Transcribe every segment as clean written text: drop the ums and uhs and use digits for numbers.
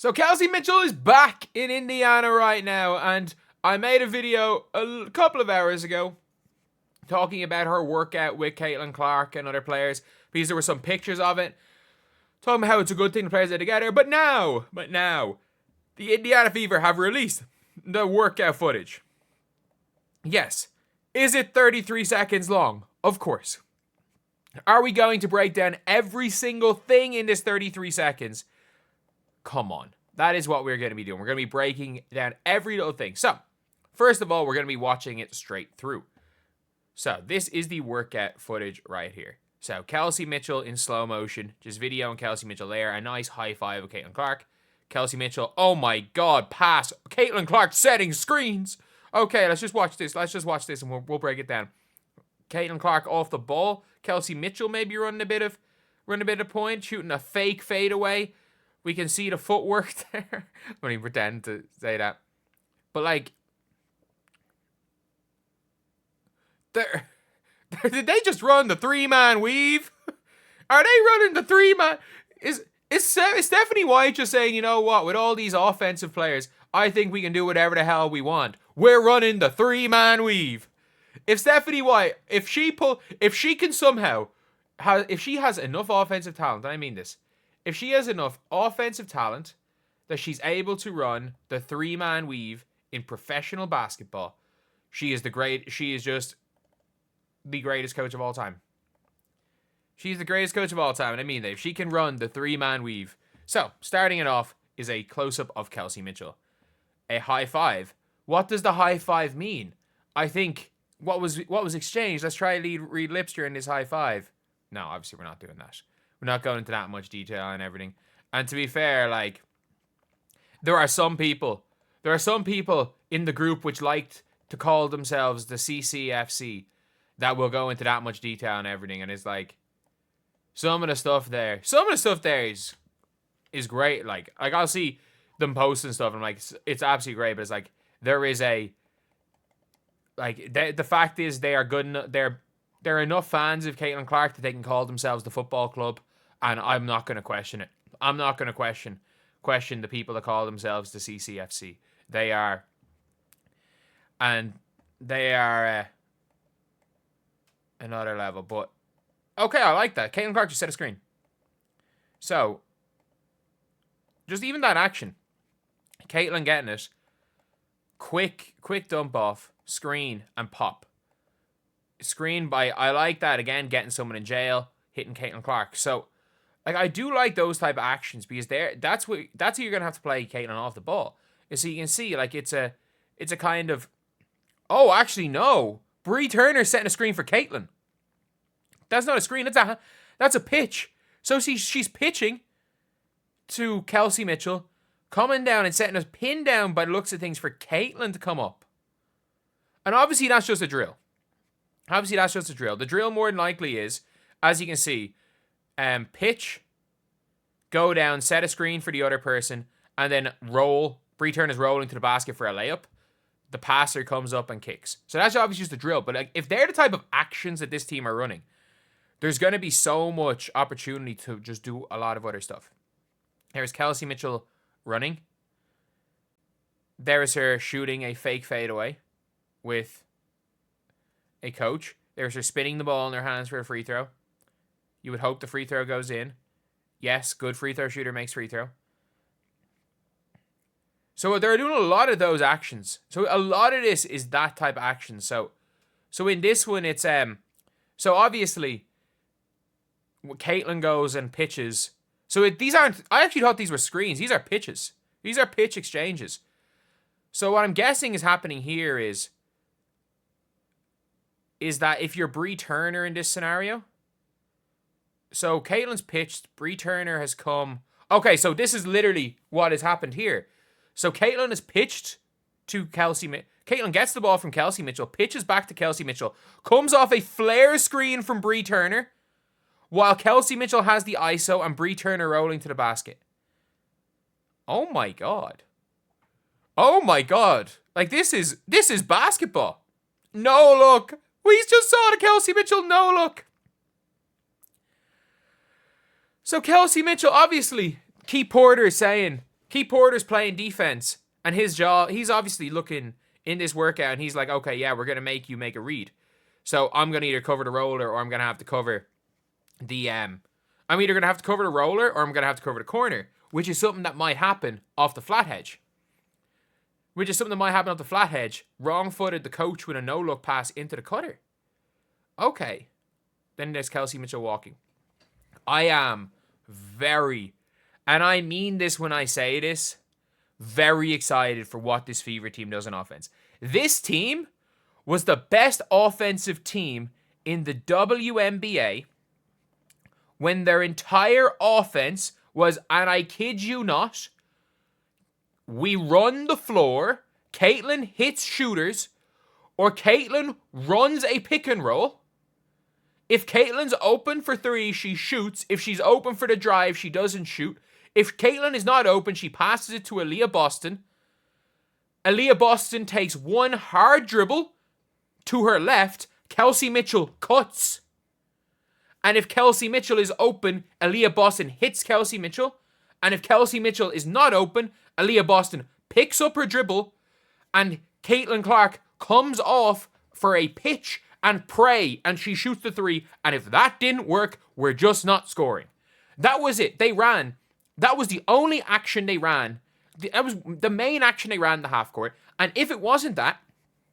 So Kelsey Mitchell is back in Indiana right now, and I made a video a couple of hours ago talking about her workout with Caitlin Clark and other players, because there were some pictures of it, talking about how it's a good thing the players are together. But now, the Indiana Fever have released the workout footage. Yes. Is it 33 seconds long? Of course. Are we going to break down every single thing in this 33 seconds? Come on. That is what we're going to be doing. We're going to be breaking down every little thing. So, first of all, we're going to be watching it straight through. So, this is the workout footage right here. So, Kelsey Mitchell in slow motion. Just videoing Kelsey Mitchell there. A nice high five of Caitlin Clark. Kelsey Mitchell. Oh my God. Pass. Caitlin Clark setting screens. Okay, let's just watch this. And we'll break it down. Caitlin Clark off the ball. Kelsey Mitchell maybe running a bit of point. Shooting a fake fadeaway. We can see the footwork there. I'm going to pretend to say that. But, like, did they just run the three-man weave? Are they running the three-man? Is Stephanie White just saying, you know what, with all these offensive players, I think we can do whatever the hell we want. We're running the three-man weave. If Stephanie White, if she has enough offensive talent, and I mean this, if she has enough offensive talent that she's able to run the three-man weave in professional basketball, she is just the greatest coach of all time. She's the greatest coach of all time, and I mean that. If she can run the three-man weave. So, starting it off is a close-up of Kelsey Mitchell. A high five. What does the high five mean? I think what was exchanged. Let's try to read lips during this high five. No, obviously we're not doing that. We're not going into that much detail and everything. And to be fair, like, there are some people in the group which liked to call themselves the CCFC that will go into that much detail and everything. And it's like, some of the stuff there is great. Like I'll see them post and stuff, and I'm like, it's absolutely great. But it's like, there is a, like, the fact is they are good enough. They're enough fans of Caitlin Clark that they can call themselves the football club. And I'm not going to question it. I'm not going to question the people that call themselves the CCFC. They are another level. But, okay, I like that. Caitlin Clark just set a screen. So, just even that action. Caitlin getting it. Quick dump off. Screen and pop. Screen by, I like that. Again, getting someone in jail. Hitting Caitlin Clark. So, like, I do like those type of actions, because that's who you're gonna have to play Caitlin off the ball. So you can see, like, it's a kind of, oh, actually no, Bree Turner setting a screen for Caitlin. That's not a screen. That's a pitch. So she's pitching to Kelsey Mitchell, coming down and setting a pin down by the looks of things for Caitlin to come up. And obviously that's just a drill. The drill more than likely is, as you can see, pitch, go down, set a screen for the other person, and then roll. Bree Turner's rolling to the basket for a layup. The passer comes up and kicks. So that's obviously just a drill. But, like, if they're the type of actions that this team are running, there's going to be so much opportunity to just do a lot of other stuff. There's Kelsey Mitchell running. There's her shooting a fake fadeaway with a coach. There's her spinning the ball in her hands for a free throw. You would hope the free throw goes in. Yes, good free throw shooter makes free throw. So they're doing a lot of those actions. So a lot of this is that type of action. So in this one, it's so obviously Caitlin goes and pitches. So these aren't. I actually thought these were screens. These are pitches. These are pitch exchanges. So what I'm guessing is happening here is that if you're Bree Turner in this scenario. So Caitlin's pitched. Bree Turner has come. Okay, so this is literally what has happened here. So Caitlin has pitched to Kelsey. Caitlin gets the ball from Kelsey Mitchell, pitches back to Kelsey Mitchell, comes off a flare screen from Bree Turner, while Kelsey Mitchell has the ISO and Bree Turner rolling to the basket. Oh my God. Oh my God. Like, this is basketball. No look. We just saw the Kelsey Mitchell no look. So Kelsey Mitchell, obviously, Keith Porter is saying, Keith Porter's playing defense, and his jaw, he's obviously looking in this workout, and he's like, okay, yeah, we're going to make you make a read. So I'm going to either cover the roller, or I'm going to have to cover the, I'm either going to have to cover the roller, or I'm going to have to cover the corner, which is something that might happen off the flat hedge. Wrong-footed the coach with a no-look pass into the cutter. Okay. Then there's Kelsey Mitchell walking. I am very, and I mean this when I say this, very excited for what this Fever team does on offense. This team was the best offensive team in the WNBA when their entire offense was, and I kid you not, we run the floor, Caitlin hits shooters, or Caitlin runs a pick and roll. If Caitlin's open for three, she shoots. If she's open for the drive, she doesn't shoot. If Caitlin is not open, she passes it to Aaliyah Boston. Aaliyah Boston takes one hard dribble to her left. Kelsey Mitchell cuts. And if Kelsey Mitchell is open, Aaliyah Boston hits Kelsey Mitchell. And if Kelsey Mitchell is not open, Aaliyah Boston picks up her dribble. And Caitlin Clark comes off for a pitch and pray, and she shoots the three. And if that didn't work, we're just not scoring. That was it. They ran. That was the only action they ran. That was the main action they ran in the half court. And if it wasn't that,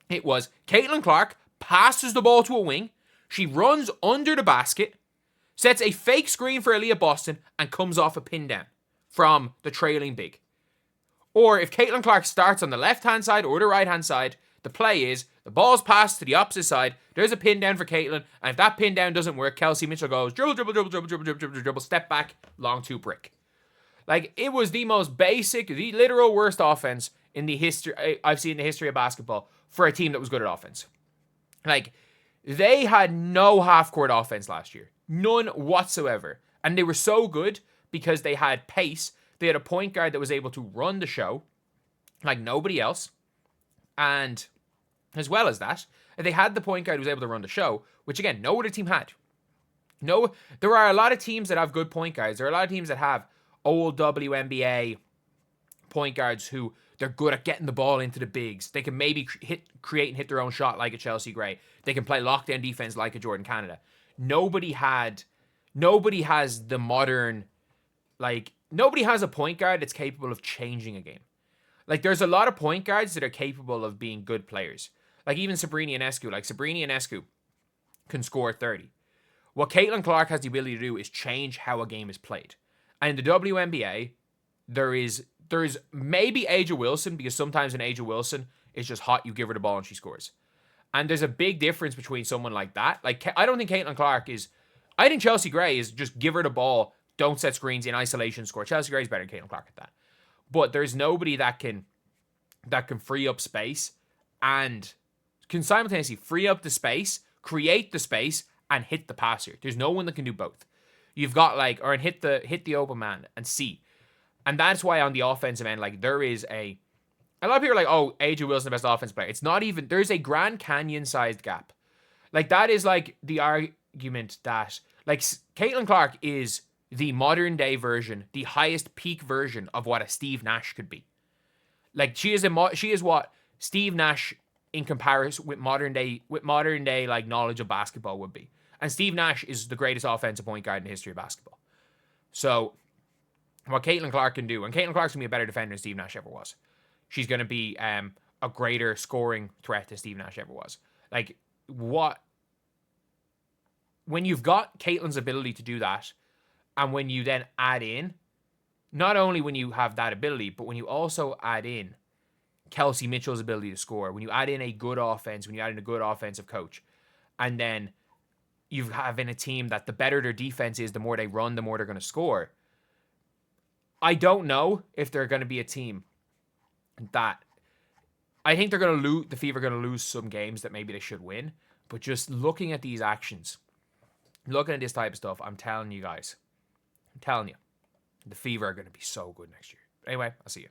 it was Caitlin Clark passes the ball to a wing. She runs under the basket, sets a fake screen for Aaliyah Boston, and comes off a pin down from the trailing big. Or if Caitlin Clark starts on the left-hand side or the right-hand side, the play is the ball's passed to the opposite side. There's a pin down for Caitlin, and if that pin down doesn't work, Kelsey Mitchell goes dribble, step back, long two brick. Like, it was the most basic, the literal worst offense in the history I've seen in the history of basketball for a team that was good at offense. Like, they had no half-court offense last year. None whatsoever. And they were so good because they had pace. They had a point guard that was able to run the show like nobody else. And as well as that, they had the point guard who was able to run the show, which, again, no other team had. No, there are a lot of teams that have good point guards. There are a lot of teams that have old WNBA point guards who they're good at getting the ball into the bigs. They can maybe create and hit their own shot like a Chelsea Gray. They can play lockdown defense like a Jordan Canada. Nobody has the modern, like, nobody has a point guard that's capable of changing a game. Like, there's a lot of point guards that are capable of being good players. Like, even Sabrina Ionescu. Like, Sabrina Ionescu can score 30. What Caitlin Clark has the ability to do is change how a game is played. And in the WNBA, there is maybe Angel Wilson, because sometimes when Angel Wilson is just hot, you give her the ball and she scores. And there's a big difference between someone like that. Like, I don't think Caitlin Clark is... I think Chelsea Gray is just give her the ball, don't set screens, in isolation, score. Chelsea Gray is better than Caitlin Clark at that. But there's nobody that can free up space and can simultaneously free up the space, create the space, and hit the passer. There's no one that can do both. You've got, like, or hit the open man and see. And that's why on the offensive end, like, there is a lot of people are like, oh, AJ Wilson the best offensive player. It's not even, there's a Grand Canyon-sized gap. Like, that is, like, the argument that, like, Caitlin Clark is the modern day version, the highest peak version of what a Steve Nash could be. Like, she is what Steve Nash in comparison with modern day like knowledge of basketball would be. And Steve Nash is the greatest offensive point guard in the history of basketball. So what Caitlin Clark can do, and Caitlin Clark's going to be a better defender than Steve Nash ever was. She's going to be a greater scoring threat than Steve Nash ever was. Like, when you've got Caitlin's ability to do that, and when you then add in, not only when you have that ability, but when you also add in Kelsey Mitchell's ability to score, when you add in a good offense, when you add in a good offensive coach, and then you have in a team that the better their defense is, the more they run, the more they're going to score. I don't know if they're going to be a team that... I think they're going to lose. The Fever are going to lose some games that maybe they should win. But just looking at these actions, looking at this type of stuff, I'm telling you guys, the Fever are going to be so good next year. Anyway, I'll see you.